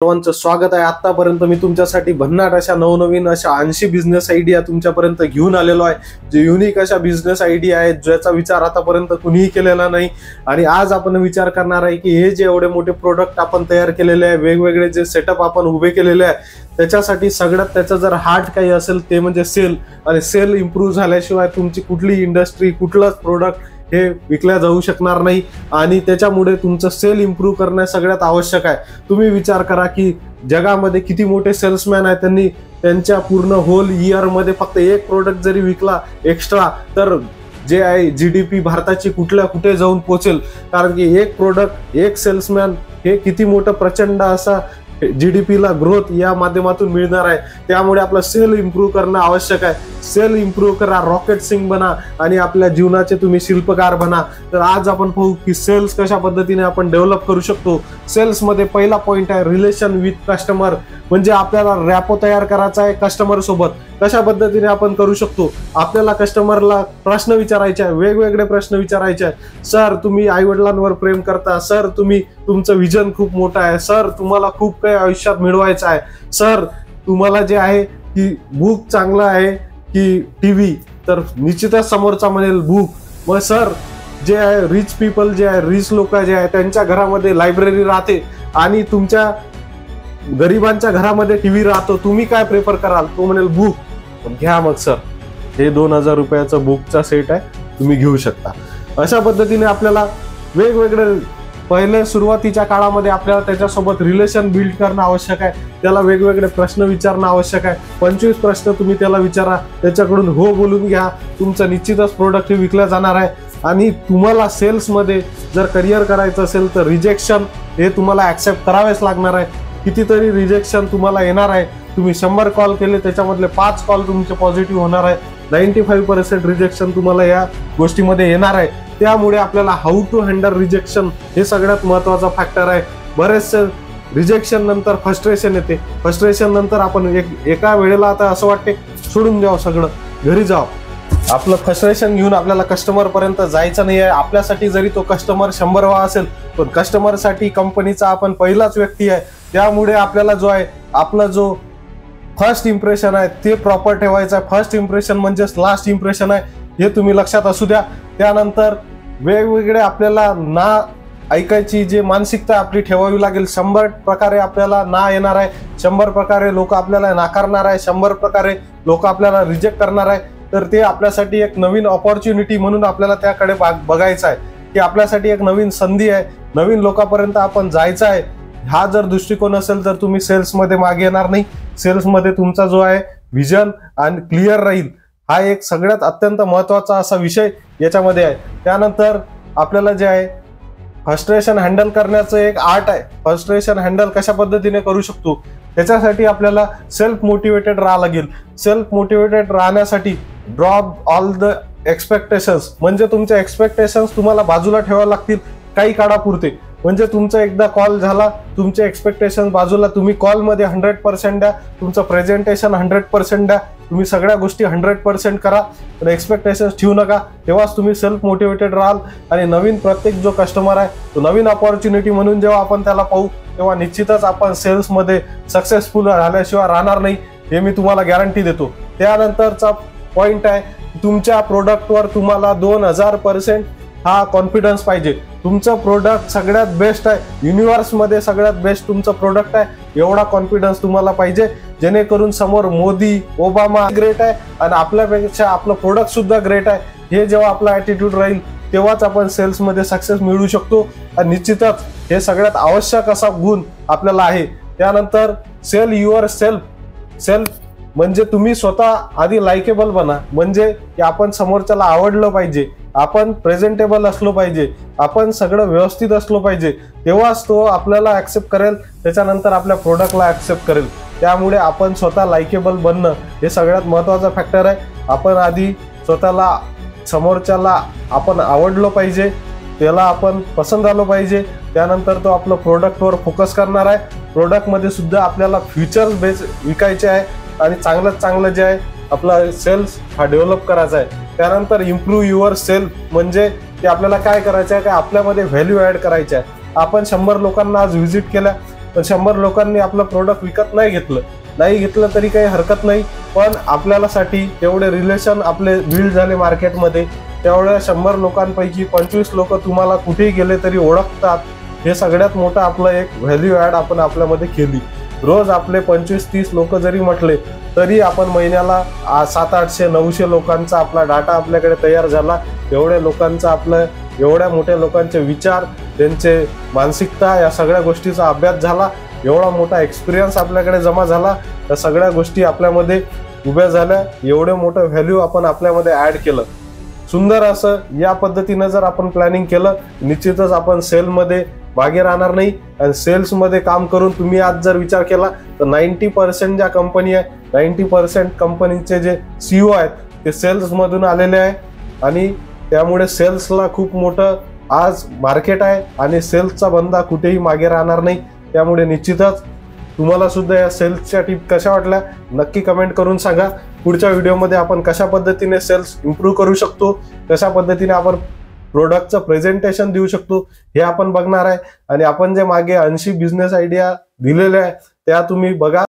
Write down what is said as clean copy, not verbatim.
सर्वांचं स्वागत आहे। आतापर्यंत मी तुमच्यासाठी भन्नाट अशा नवनवीन अशा 80 बिझनेस आयडिया तुमच्यापर्यंत घेऊन आलेलो आहे, जे युनिक अशा बिझनेस आयडिया आहेत ज्याचा विचार आतापर्यंत कुणीही केलेला नाही। आणि आज आपण विचार करणार आहे की हे जे एवढे मोठे प्रोडक्ट आपण तयार केलेले आहे, वेगवेगळे जे सेटअप आपण उभे केलेले आहे, त्याच्यासाठी सगळ्यात त्याचं जर हार्ट काही असेल ते म्हणजे सेल। आणि सेल इम्प्रूव्ह झाल्याशिवाय तुमची कुठली इंडस्ट्री कुठलाच प्रोडक्ट हे विकल्या जाऊ शकणार नाही। आणि त्याच्यामुळे तुमचं सेल इम्प्रूव्ह करणे सगळ्यात आवश्यक आहे। तुम्ही विचार करा की जगामध्ये किती मोठे सेल्समॅन आहेत, त्यांनी त्यांच्या पूर्ण होल इयर मध्ये फक्त एक प्रोडक्ट जरी विकला एक्स्ट्रा तर जे आहे जीडीपी भारताची कुठल्या कुठे जाऊन पोहोचेल। कारण की एक प्रोडक्ट एक सेल्समॅन हे किती मोठं प्रचंड असा जीडीपीला ग्रोथ या माध्यमातून मिळणार आहे। त्यामुळे आपलं सेल इम्प्रूव्ह करणं आवश्यक आहे। सेल इम्प्रूव्ह करा, रॉकेट सिंग बना आणि आपल्या जीवनाचे तुम्ही शिल्पकार बना। तर आज आपण पाहू की सेल्स कशा पद्धतीने आपण डेव्हलप करू शकतो। सेल्स मध्ये पहिला पॉइंट आहे रिलेशन विथ कस्टमर, म्हणजे आपल्याला रॅपो तयार करायचा आहे कस्टमर सोबत। कशा पद्धतीने आपण करू शकतो, आपल्याला कस्टमरला प्रश्न विचारायचे आहे, वेगवेगळे प्रश्न विचारायचे आहे। सर तुम्ही आई वडिलांवर प्रेम करता, सर तुम्ही तुमचं विजन खूप मोठं आहे, सर तुम्हाला खूप काही आयुष्यात मिळवायचं आहे, सर तुम्हाला जे आहे की बुक चांगला आहे की टीव्ही, तर निश्चितच समोरचा म्हणेल बुक। मग सर जे आहे रिच पीपल जे आहे, रिच लोक जे आहे त्यांच्या घरामध्ये लायब्ररी राहते आणि तुमच्या गरिबांच्या घरामध्ये टीव्ही राहतो, तुम्ही काय प्रेफर कराल? तो म्हणेल बुक। घ्या मग सर, हे 2000 रुपयाचा बुकचा सेट आहे, तुम्ही घेऊ शकता। अशा पद्धतीने आपल्याला वेगवेगळे पहिले सुरुवातीच्या काळामध्ये आपल्याला त्याच्यासोबत रिलेशन बिल्ड करणं आवश्यक आहे। त्याला वेगवेगळे प्रश्न विचारणं आवश्यक आहे। 25 प्रश्न तुम्ही त्याला विचारा, त्याच्याकडून हो बोलून घ्या, तुमचं निश्चितच प्रोडक्ट हे विकलं जाणार आहे। आणि तुम्हाला सेल्समध्ये जर करिअर करायचं असेल तर रिजेक्शन हे तुम्हाला ऍक्सेप्ट करावेच लागणार आहे। कितीतरी रिजेक्शन तुम्हाला येणार आहे। तुम्ही 100 कॉल केले त्याच्यामधले 5 कॉल तुमचे पॉझिटिव्ह होणार आहे। 95% रिजेक्शन तुम्हाला या गोष्टीमध्ये येणार आहे। त्यामुळे आपल्याला हाऊ टू हँडल रिजेक्शन हे सगळ्यात महत्त्वाचा फॅक्टर आहे। बरेचसे रिजेक्शन नंतर फ्रस्ट्रेशन येते, फ्रस्ट्रेशन नंतर आपण एका वेळेला आता असं वाटते सोडून द्यावं सगळं, घरी जावं। आपलं फ्रस्ट्रेशन घेऊन आपल्याला कस्टमर पर्यंत जायचं नाही आहे। आपल्यासाठी जरी तो कस्टमर 100वा असेल, पण कस्टमरसाठी कंपनीचा आपण पहिलाच व्यक्ती आहे। त्यामुळे आपल्याला जो आहे आपला जो फर्स्ट इम्प्रेशन आहे ते प्रॉपर ठेवायचं आहे। फर्स्ट इम्प्रेशन म्हणजेच लास्ट इम्प्रेशन आहे, हे तुम्ही लक्षात असू द्या। त्यानंतर वेगवेगळे आपल्याला ना ऐकायची जे मानसिकता आपली ठेवावी लागेल। 100 प्रकारे आपल्याला ना येणार आहे, 100 प्रकारे लोक आपल्याला नाकारणार आहे, 100 प्रकारे लोक आपल्याला रिजेक्ट करणार आहे। तर ते आपल्यासाठी एक नवीन ऑपॉर्च्युनिटी म्हणून आपल्याला त्याकडे बघायचं आहे की आपल्यासाठी एक नवीन संधी आहे, नवीन लोकांपर्यंत आपण जायचं आहे। हा जर दृष्टिकोन असेल तर तुम्ही सेल्समध्ये मागे येणार नाही। सेल्समध्ये तुमचा जो आहे विजन आणि क्लिअर राहील, हा एक सगळ्यात अत्यंत महत्त्वाचा असा विषय याच्यामध्ये आहे। त्यानंतर आपल्याला जे आहे फ्रस्ट्रेशन हँडल करण्याचं एक आर्ट आहे। फ्रस्ट्रेशन हँडल कशा पद्धतीने करू शकतो, त्याच्यासाठी आपल्याला सेल्फ मोटिवेटेड राहावं लागेल। सेल्फ मोटिवेटेड राहण्यासाठी ड्रॉप ऑल द एक्सपेक्टेशन्स, म्हणजे तुमचे एक्सपेक्टेशन्स तुम्हाला बाजूला ठेवावे लागतील काही काळापुरते। म्हणजे तुमचा एकदा कॉल झाला, तुमचे एक्सपेक्टेशन बाजूला, तुम्ही कॉलमध्ये 100% द्या, तुमचं प्रेझेंटेशन 100% द्या, तुम्ही सगळ्या गोष्टी 100% करा, पण एक्सपेक्टेशन्स ठेवू नका। तेव्हाच तुम्ही सेल्फ मोटिवेटेड राहाल आणि नवीन प्रत्येक जो कस्टमर आहे तो नवीन ऑपॉर्च्युनिटी म्हणून जेव्हा आपण त्याला पाहू तेव्हा निश्चितच आपण सेल्समध्ये सक्सेसफुल झाल्याशिवाय राहणार नाही, हे मी तुम्हाला गॅरंटी देतो। त्यानंतरचा पॉइंट आहे तुमच्या प्रोडक्टवर तुम्हाला 2000% हा कॉन्फिडन्स पाहिजे। तुमचं प्रोडक्ट सगळ्यात बेस्ट आहे, युनिव्हर्समध्ये सगळ्यात बेस्ट तुमचं प्रोडक्ट आहे, एवढा कॉन्फिडन्स तुम्हाला पाहिजे जेणेकरून समोर मोदी ओबामा ग्रेट आहे आणि आपल्यापेक्षा आपलं प्रोडक्ट सुद्धा ग्रेट आहे, हे जेव्हा आपला ॲटिट्यूड राहील तेव्हाच आपण सेल्समध्ये सक्सेस मिळवू शकतो। आणि निश्चितच हे सगळ्यात आवश्यक असा गुण आपल्याला आहे। त्यानंतर सेल युअर सेल्फ। सेल्फ म्हणजे तुम्ही स्वतः आधी लाइकेबल बना, म्हणजे की आपण समोरच्याला आवडलं पाहिजे, आपण प्रेझेंटेबल असलो पाहिजे, आपण सगळं व्यवस्थित असलो पाहिजे, तेव्हाच तो आपल्याला ऍक्सेप्ट करेल, त्याच्यानंतर आपल्या प्रोडक्टला ऍक्सेप्ट करेल। त्यामुळे आपण स्वतः लाइकेबल बनणं हे सगळ्यात महत्त्वाचा फॅक्टर आहे। आपण आधी स्वतःला समोरच्याला आपण आवडलो पाहिजे, त्याला आपण पसंत आलो पाहिजे, त्यानंतर तो आपलं प्रोडक्टवर फोकस करणार आहे। प्रोडक्टमध्ये सुद्धा आपल्याला फ्युचर बेस विकायचे आहे आणि चांगलं जे आहे आपला सेल्स हा डेव्हलप करायचा आहे। त्यानंतर इम्प्रूव्ह युअर सेल्फ, म्हणजे की आपल्याला काय करायचं आहे, काय आपल्यामध्ये व्हॅल्यू ऍड करायची आहे। आपण 100 लोकांना आज व्हिजिट केल्या, पण 100 लोकांनी आपलं प्रोडक्ट विकत नाही घेतलं तरी काही हरकत नाही, पण आपल्याला साठी तेवढे रिलेशन आपले बिल्ड झाले मार्केटमध्ये, तेवढ्या 100 लोकांपैकी 25 लोक तुम्हाला कुठेही गेले तरी ओळखतात. हे सगळ्यात मोठं आपलं एक व्हॅल्यू ॲड आपण आपल्यामध्ये केली. रोज आपले 25-30 लोक जरी म्हटले तरी आपण महिन्याला 700-800-900 लोकांचा आपला डाटा आपल्याकडे तयार झाला. एवढ्या लोकांचा आपलं एवढ्या मोठ्या लोकांचे विचार, त्यांचे मानसिकता, या सगळ्या गोष्टीचा अभ्यास झाला. एवढा मोठा एक्सपिरियन्स आपल्याकडे जमा झाला. या सगळ्या गोष्टी आपल्यामध्ये उभ्या झाल्या. एवढं मोठं व्हॅल्यू आपण आपल्यामध्ये ॲड केलं. सुंदर असं या पद्धतीनं जर आपण प्लॅनिंग केलं, निश्चितच आपण सेलमध्ये मागे राहणार नाही. आणि सेल्समध्ये काम करून तुम्ही आज जर विचार केला तर 90% ज्या कंपनी आहे, 90% कंपनीचे जे CEO आहेत ते सेल्समधून आलेले आहे. आणि त्यामुळे सेल्सला खूप मोठं आज मार्केट आहे आणि सेल्सचा बंदा कुठेही मागे राहणार नाही. त्यामुळे निश्चितच तुम्हाला सुद्धा या सेल्सच्या टिप कशा वाटल्या नक्की कमेंट करून सांगा. पुढच्या व्हिडिओमध्ये आपण कशा पद्धतीने सेल्स इम्प्रूव्ह करू शकतो, कशा पद्धतीने आपण प्रोडक्टचं प्रेझेंटेशन देऊ शकतो हे आपण बघणार आहे. आणि आपण जे मागे 80 बिझनेस आयडिया दिलेल्या आहे त्या तुम्ही बघा.